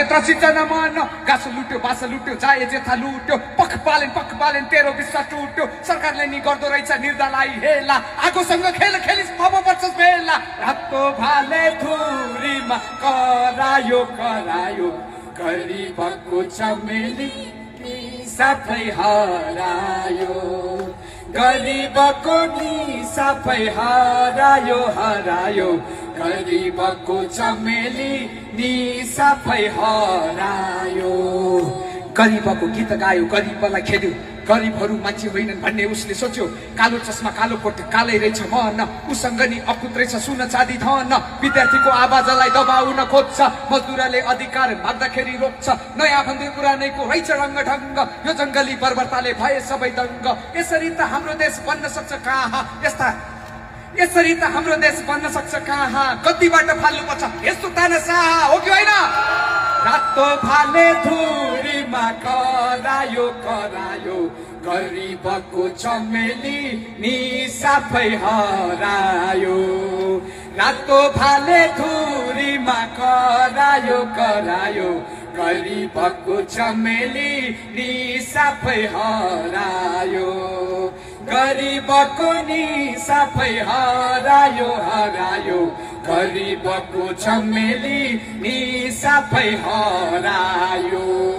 त्रसिन्छ न मन गाँस लुट्यो बास लुट्यो जाए जेथा लुट्यो पख पालेन तेरो विश्वास टुट्यो सरकारले नि गर्दो रहेछ निर्दलाई हेला आगोसँग खेल खेलिस अब बच्चस बेला रातो भाले धुरीमा करायो गरिबको चमेली साफै हरायो गरिबको नि साफै हरायो गरिबको चमेली नि साफै हरायो गरिबको गीत गायो गरिबलाई खेद्यो गरिबहरू मान्छे होइनन् भन्ने उसले सोच्यो कालो चस्मा कालो कोट कालै रहेछ मन उसँग नि अकुत रहेछ सुन चाँदी धन विद्यार्थीको आवाजलाई दबाउन खोज्छ मजदुरले अधिकार माग्दाखेरि रोक्छ नयाँ भन्दै पुरानैको रहेछ रङ्ग ढङ्ग यो जङ्गली बर्बरताले भए सबै दङ्ग यसरी त हाम्रो देश बन्न सक्छ कहाँ यसरी त हाम्रो देश बन्न सक्छ कहाँ कतिबाट फाल्नु पर्छ यस्तो तानाशाह हो कि होइन रातो भाले धुरीमा करायो गरिबको चमेली नि साफै हरायो रातो भाले धुरीमा करायो गरिबको चमेली नि साफै हरायो गरिबको नि साफै हरायो गरिबको चमेली नि साफै हरायो